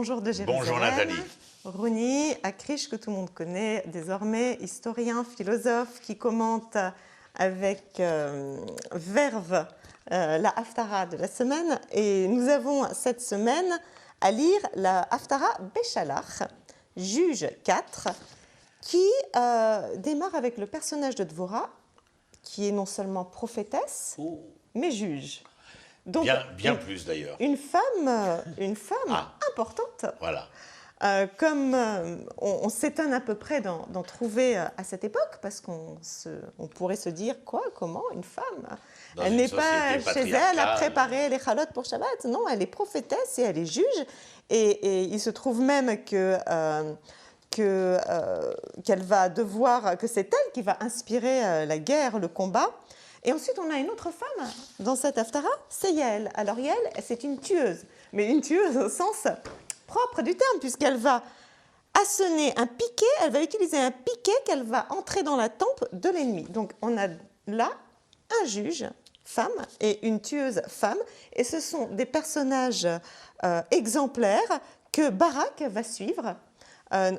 Bonjour de Jérusalem. Bonjour Nathalie. Roni Akrish, que tout le monde connaît désormais, historien, philosophe, qui commente avec verve la Haftara de la semaine. Et nous avons cette semaine à lire la Haftara Béchalach, Juge 4, qui démarre avec le personnage de Dvorah, qui est non seulement prophétesse, mais juge. Donc, bien plus d'ailleurs. Une femme importante. Voilà. Comme on s'étonne à peu près d'en trouver à cette époque, parce qu'on pourrait se dire, comment une femme elle n'est pas chez elle à préparer les chalotes pour Shabbat. Non, elle est prophétesse et elle est juge. Et il se trouve même qu'elle va devoir, que c'est elle qui va inspirer la guerre, le combat. Et ensuite, on a une autre femme dans cette Haftara, c'est Yael. Alors Yael, c'est une tueuse, mais une tueuse au sens propre du terme, puisqu'elle va assonner un piquet, elle va utiliser un piquet qu'elle va entrer dans la tempe de l'ennemi. Donc on a là un juge femme et une tueuse femme, et ce sont des personnages exemplaires que Barak va suivre.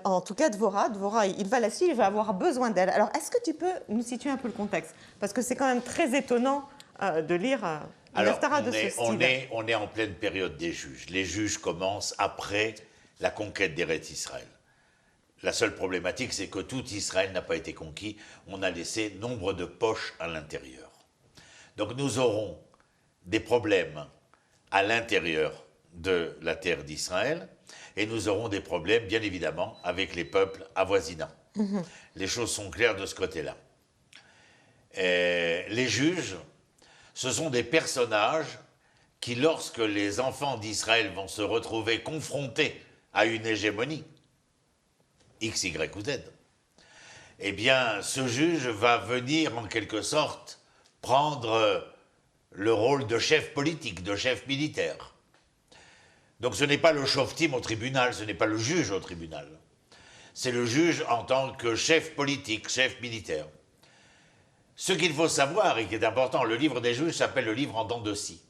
En tout cas, Dvorah, il va la suivre, il va avoir besoin d'elle. Alors, est-ce que tu peux nous situer un peu le contexte? Parce que c'est quand même très étonnant de lire une Haftara de ce style. On est en pleine période des juges. Les juges commencent après la conquête d'Eretz Israël. La seule problématique, c'est que tout Israël n'a pas été conquis. On a laissé nombre de poches à l'intérieur. Donc, nous aurons des problèmes à l'intérieur de la terre d'Israël. Et nous aurons des problèmes, bien évidemment, avec les peuples avoisinants. Les choses sont claires de ce côté-là. Les juges, ce sont des personnages qui, lorsque les enfants d'Israël vont se retrouver confrontés à une hégémonie, X, Y ou Z, eh bien, ce juge va venir, en quelque sorte, prendre le rôle de chef politique, de chef militaire. Donc ce n'est pas le shoftim au tribunal, ce n'est pas le juge au tribunal. C'est le juge en tant que chef politique, chef militaire. Ce qu'il faut savoir et qui est important, le livre des juges s'appelle le livre en dents de scie.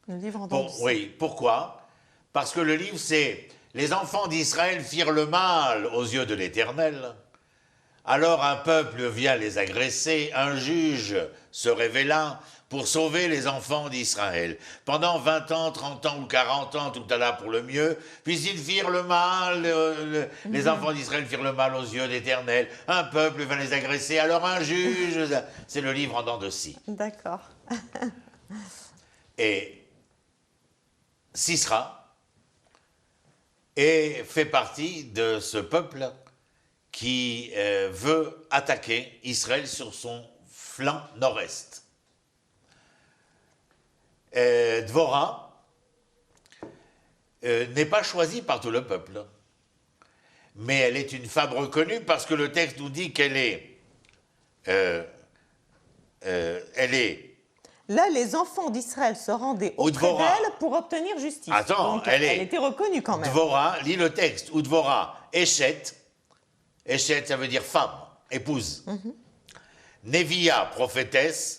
Le livre en dents de scie. Oui, pourquoi? Parce que le livre, c'est « Les enfants d'Israël firent le mal aux yeux de l'Éternel. Alors un peuple vient les agresser, un juge se révéla pour sauver les enfants d'Israël. Pendant 20 ans, 30 ans ou 40 ans, tout à l'heure pour le mieux, puis ils firent le mal, les enfants d'Israël firent le mal aux yeux d'l'Éternel. Un peuple vint les agresser, alors un juge, c'est le livre en dents de scie. D'accord. Et Sisra fait partie de ce peuple qui veut attaquer Israël sur son flanc nord-est. Dvorah n'est pas choisie par tout le peuple, mais elle est une femme reconnue parce que le texte nous dit qu'elle est... Là, les enfants d'Israël se rendaient auprès d'elle pour obtenir justice. Attends, donc, elle était reconnue quand même. Dvorah, lis le texte, ou Dvorah, Eshet, ça veut dire femme, épouse. Nevia, prophétesse.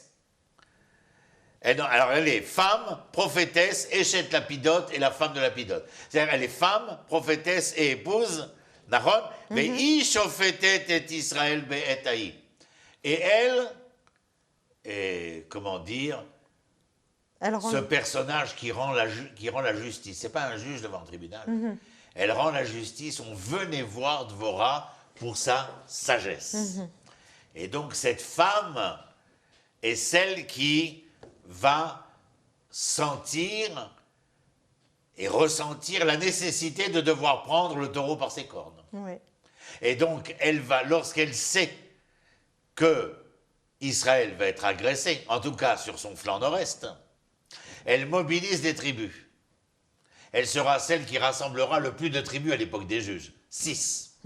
Alors elle est femme, prophétesse, Eshet lapidote et la femme de lapidote. C'est-à-dire elle est femme, prophétesse et épouse, Nahon, mais Ishofetet et Israël be'etaï. Et elle, comment dire, ce personnage qui rend la justice, c'est pas un juge devant le tribunal, elle rend la justice, on venait voir Dvorah pour sa sagesse. Et donc cette femme est celle qui va sentir et ressentir la nécessité de devoir prendre le taureau par ses cornes. Oui. Et donc, elle va, lorsqu'elle sait que Israël va être agressé, en tout cas sur son flanc nord-est, elle mobilise des tribus. Elle sera celle qui rassemblera le plus de tribus à l'époque des juges. 6.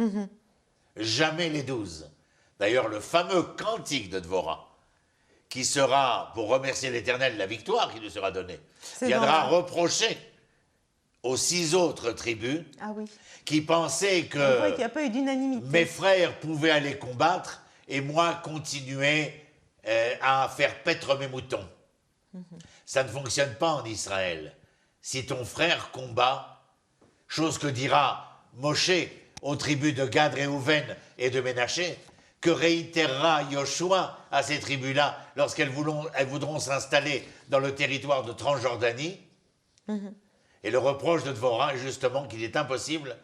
Jamais les 12. D'ailleurs, le fameux cantique de Dvorah, qui sera, pour remercier l'Éternel, la victoire qui lui sera donnée, viendra reprocher aux 6 autres tribus qui pensaient que qu'il n'y a pas eu d'unanimité. Mes frères pouvaient aller combattre et moi continuer à faire paître mes moutons. Ça ne fonctionne pas en Israël. Si ton frère combat, chose que dira Moshe aux tribus de Gad, Réhouven et de Ménaché, que réitérera Yoshua à ces tribus-là lorsqu'elles voudront s'installer dans le territoire de Transjordanie. Et le reproche de Dvorah est justement qu'il est impossible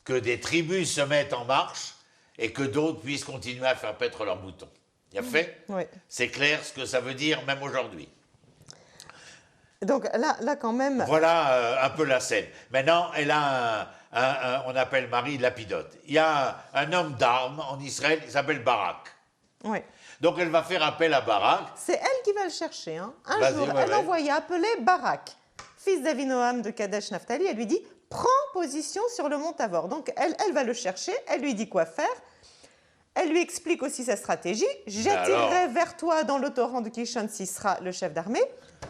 que des tribus se mettent en marche et que d'autres puissent continuer à faire paître leurs moutons. Il y a fait. Oui. C'est clair ce que ça veut dire même aujourd'hui. Donc là quand même... Voilà un peu la scène. Maintenant, elle a on appelle Marie lapidote. Il y a un homme d'armes en Israël, il s'appelle Barak. Oui. Donc elle va faire appel à Barak. C'est elle qui va le chercher. Hein. Un Vas-y, jour, ouais, elle ouais. envoya appeler Barak, fils d'Avinoam de Kadesh Naphtali. Elle lui dit « Prends position sur le mont Tabor ». Donc elle va le chercher, elle lui dit quoi faire. Elle lui explique aussi sa stratégie. « J'attirerai vers toi dans le torrent de Kishon Sisra, le chef d'armée. »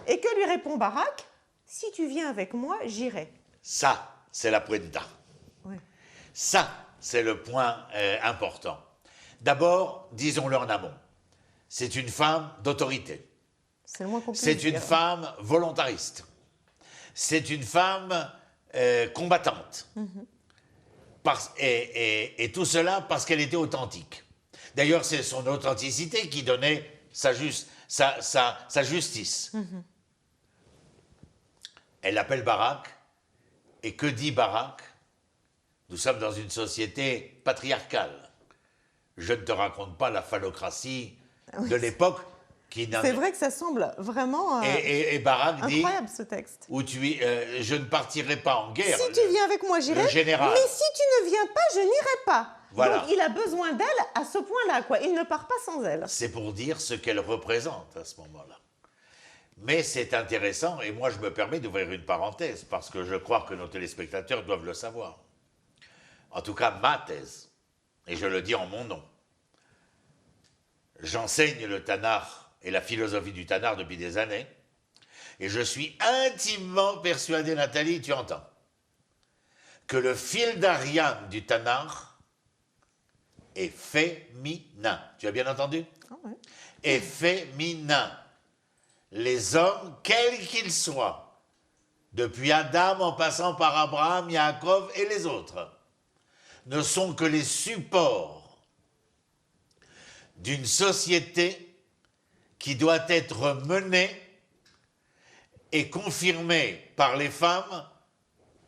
Et que lui répond Barak ? « Si tu viens avec moi, j'irai. » Ça, c'est la puenta. Ouais. Ça, c'est le point important. D'abord, disons-le en amont, c'est une femme d'autorité. C'est le moins qu'on puisse C'est dire. une femme volontariste. C'est une femme combattante. Et tout cela parce qu'elle était authentique. D'ailleurs, c'est son authenticité qui donnait sa justice. Elle appelle Barak. Et que dit Barak ? Nous sommes dans une société patriarcale. Je ne te raconte pas la phallocratie de l'époque qui n'en C'est vrai que ça semble vraiment et Barak dit incroyable ce texte. je ne partirai pas en guerre. Si tu viens avec moi, j'irai. le général. Mais si tu ne viens pas, je n'irai pas. Voilà. Donc il a besoin d'elle à ce point-là, quoi. Il ne part pas sans elle. C'est pour dire ce qu'elle représente à ce moment-là. Mais c'est intéressant, et moi je me permets d'ouvrir une parenthèse, parce que je crois que nos téléspectateurs doivent le savoir. En tout cas, ma thèse, et je le dis en mon nom. J'enseigne le Tanakh et la philosophie du Tanakh depuis des années, et je suis intimement persuadé, Nathalie, tu entends, que le fil d'Ariane du Tanakh est féminin. Tu as bien entendu ? Ah ouais. Est féminin. Les hommes, quels qu'ils soient, depuis Adam en passant par Abraham, Yaakov et les autres, ne sont que les supports d'une société qui doit être menée et confirmée par les femmes,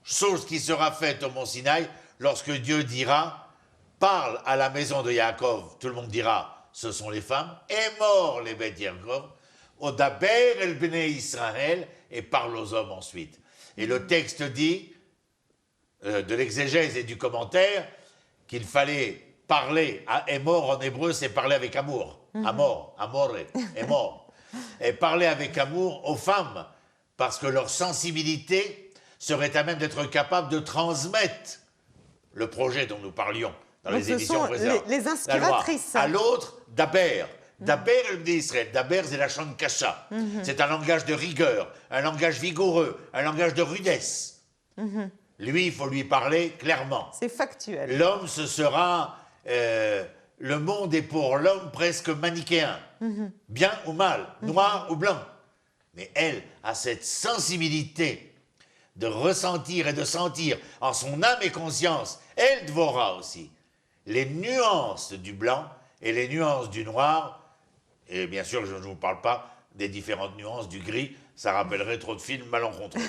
chose qui sera faite au mont Sinaï lorsque Dieu dira « Parle à la maison de Yaakov », tout le monde dira « Ce sont les femmes », et mort les bêtes Yaakov, « Odaber el bnei Israël » et parle aux hommes ensuite. Et le texte dit, de l'exégèse et du commentaire, qu'il fallait parler à Emor en hébreu, c'est parler avec amour. Amor, amore, Emor. Et parler avec amour aux femmes, parce que leur sensibilité serait à même d'être capable de transmettre le projet dont nous parlions dans Donc les ce émissions sont précédentes. les inspiratrices. À l'autre, Daber. Daber el bnei Israël. Daber, c'est la chante kasha. C'est un langage de rigueur, un langage vigoureux, un langage de rudesse. Lui, il faut lui parler clairement. C'est factuel. L'homme, ce sera... le monde est pour l'homme presque manichéen. Bien ou mal, noir ou blanc. Mais elle a cette sensibilité de ressentir et de sentir en son âme et conscience, elle Dvorah aussi, les nuances du blanc et les nuances du noir. Et bien sûr, je ne vous parle pas des différentes nuances du gris, ça rappellerait trop de films malencontreux.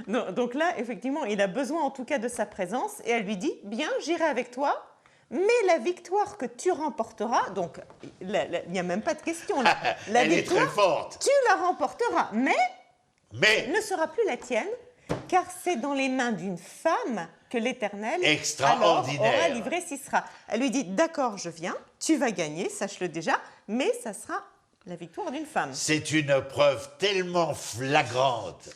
Non, donc là, effectivement, il a besoin en tout cas de sa présence et elle lui dit « Bien, j'irai avec toi, mais la victoire que tu remporteras, donc il n'y a même pas de question là, la Elle est victoire, très forte. tu la remporteras, mais Mais ne sera plus la tienne, car c'est dans les mains d'une femme que l'Éternel Extraordinaire. alors aura livré Sisra. » Elle lui dit « D'accord, je viens, tu vas gagner, sache-le déjà, mais ça sera la victoire d'une femme. » c'est une preuve tellement flagrante,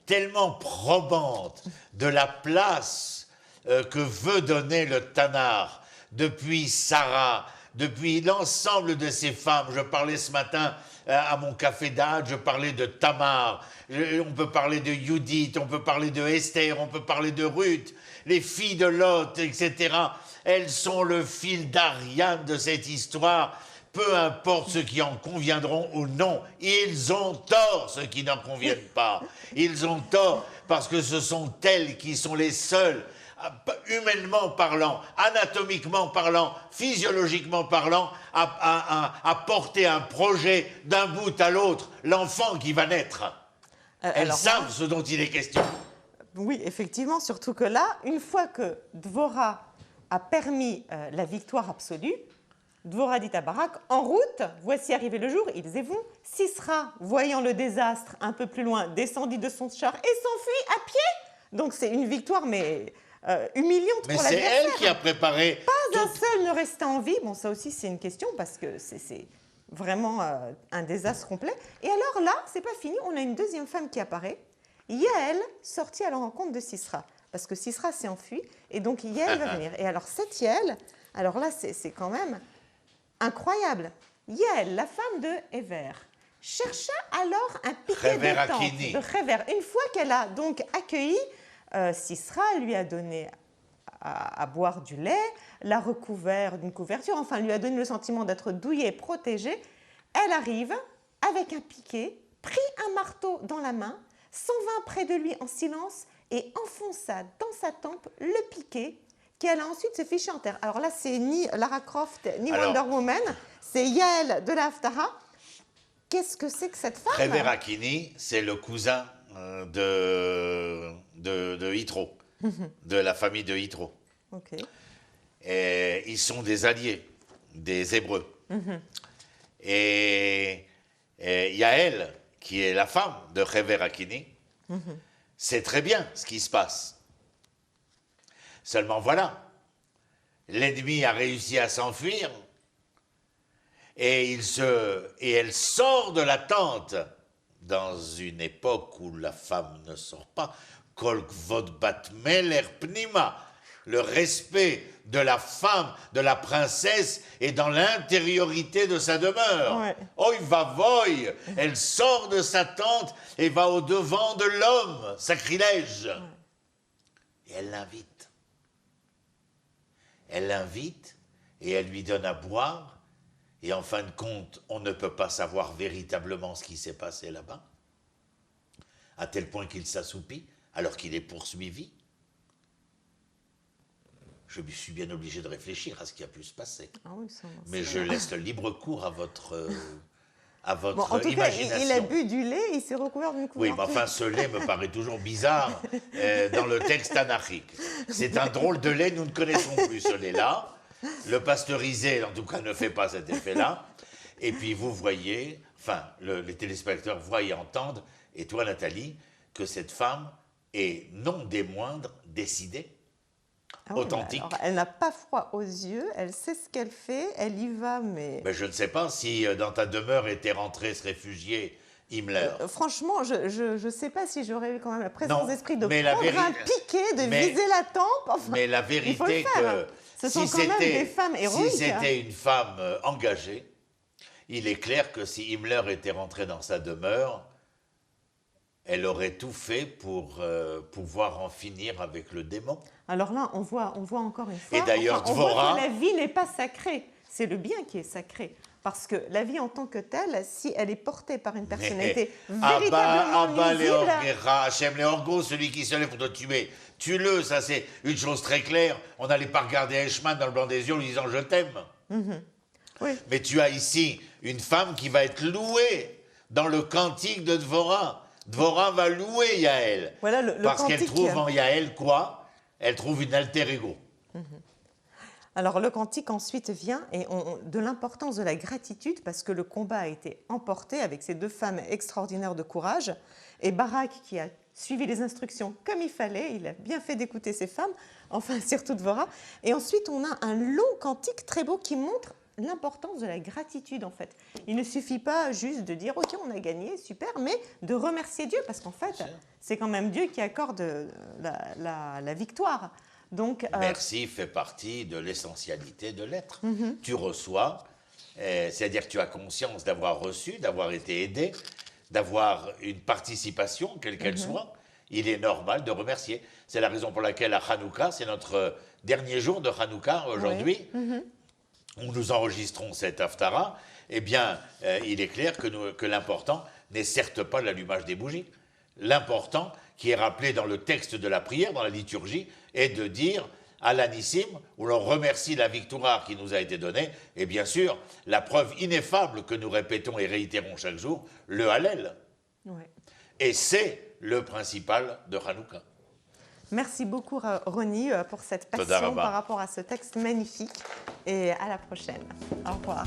tellement probante de la place que veut donner le Tanakh depuis Sarah, depuis l'ensemble de ces femmes. Je parlais ce matin à mon café d'âge, je parlais de Tamar, on peut parler de Judith, on peut parler de Esther, on peut parler de Ruth, les filles de Lot, etc. Elles sont le fil d'Ariane de cette histoire peu importe ceux qui en conviendront ou non, ils ont tort, ceux qui n'en conviennent pas. Ils ont tort parce que ce sont elles qui sont les seules, humainement parlant, anatomiquement parlant, physiologiquement parlant, à porter un projet d'un bout à l'autre, l'enfant qui va naître. Elles savent ce dont il est question. Oui, effectivement, surtout que là, une fois que Dvorah a permis la victoire absolue, Dvorah dit à Barak, en route, voici arrivé le jour, ils y vont. Sisra, voyant le désastre un peu plus loin, descendit de son char et s'enfuit à pied. Donc c'est une victoire, mais humiliante pour l'adversaire. Mais c'est elle qui a préparé... Pas un seul ne restait en vie. Bon, ça aussi, c'est une question, parce que c'est vraiment un désastre complet. Et alors là, c'est pas fini, on a une deuxième femme qui apparaît, Yael, sortie à la rencontre de Sisra. Parce que Sisra s'est enfui, et donc Yael va venir. Et alors cette Yael, alors là, c'est quand même... incroyable. Yael, la femme de Héver, chercha alors un piquet de tente de Héver. Une fois qu'elle a donc accueilli Sisra, lui a donné à boire du lait, l'a recouvert d'une couverture, enfin lui a donné le sentiment d'être douillée, protégée. Elle arrive avec un piquet, prit un marteau dans la main, s'en vint près de lui en silence et enfonça dans sa tempe le piquet qu'elle a ensuite se fiché en terre. Alors là, c'est ni Lara Croft, ni Wonder Woman, c'est Yael de la Haftara. Qu'est-ce que c'est que cette femme? Hever Hakini, c'est le cousin de Yitro, de la famille de Yitro. Okay. Et ils sont des alliés, des Hébreux. Et Yael, qui est la femme de Hever Hakini, sait très bien ce qui se passe. Seulement voilà, l'ennemi a réussi à s'enfuir et elle sort de la tente dans une époque où la femme ne sort pas. Kol kvod bat meler pnima, le respect de la femme, de la princesse est dans l'intériorité de sa demeure. Ouais. Oy vavoy, elle sort de sa tente et va au devant de l'homme, sacrilège. Et elle l'invite. Elle l'invite et elle lui donne à boire. Et en fin de compte, on ne peut pas savoir véritablement ce qui s'est passé là-bas. À tel point qu'il s'assoupit alors qu'il est poursuivi. Je me suis bien obligé de réfléchir à ce qui a pu se passer. Ah oui, mais je laisse le libre cours à votre bon, en tout imagination. Cas, il a bu du lait, il s'est recouvert d'une couverture. Oui, mais enfin, ce lait me paraît toujours bizarre dans le texte anachique. C'est un drôle de lait, nous ne connaissons plus ce lait-là. Le pasteurisé, en tout cas, ne fait pas cet effet-là. Et puis, vous voyez, enfin, les téléspectateurs voient et entendent, et toi, Nathalie, que cette femme est, non des moindres, décidée, authentique. Alors, elle n'a pas froid aux yeux, elle sait ce qu'elle fait, elle y va, mais... Je ne sais pas si dans ta demeure était rentré ce réfugié Himmler. Franchement, je ne sais pas si j'aurais eu quand même la présence d'esprit de mais prendre un piquet, de viser la tempe. Enfin, mais la vérité que ce sont quand même des femmes héroïques. Si c'était une femme engagée, il est clair que si Himmler était rentré dans sa demeure, elle aurait tout fait pour pouvoir en finir avec le démon. Alors là, on voit encore une fois, et d'ailleurs, on voit Dvorah, que la vie n'est pas sacrée, c'est le bien qui est sacré. Parce que la vie en tant que telle, si elle est portée par une personnalité véritablement nuisible... Hachem Leorgo, celui qui se lève pour te tuer, tue-le, ça c'est une chose très claire. On n'allait pas regarder Eichmann dans le blanc des yeux en lui disant « je t'aime ». Oui. Mais tu as ici une femme qui va être louée dans le cantique de Dvorah. Dvorah va louer Yael. Voilà le parce qu'elle cantique... trouve en Yael quoi? Elle trouve une alter ego. Alors le cantique ensuite vient et de l'importance de la gratitude parce que le combat a été emporté avec ces deux femmes extraordinaires de courage et Barak qui a suivi les instructions comme il fallait, il a bien fait d'écouter ces femmes, enfin surtout Dvorah. Et ensuite on a un long cantique très beau qui montre l'importance de la gratitude en fait. Il ne suffit pas juste de dire ok on a gagné, super, mais de remercier Dieu parce qu'en fait c'est quand même Dieu qui accorde la victoire. Donc, merci fait partie de l'essentialité de l'être. Tu reçois, c'est-à-dire que tu as conscience d'avoir reçu, d'avoir été aidé, d'avoir une participation, quelle qu'elle soit. Il est normal de remercier. C'est la raison pour laquelle à Hanouka, c'est notre dernier jour de Hanouka aujourd'hui, où nous enregistrons cette Haftara, eh bien, il est clair que l'important n'est certes pas l'allumage des bougies. L'important, qui est rappelé dans le texte de la prière, dans la liturgie, est de dire à l'Anissim, où l'on remercie la victoire qui nous a été donnée, et bien sûr, la preuve ineffable que nous répétons et réitérons chaque jour, le Hallel. Ouais. Et c'est le principal de Hanouka. Merci beaucoup, Ronnie, pour cette Toda passion rabba. par rapport à ce texte magnifique. Et à la prochaine. Au revoir.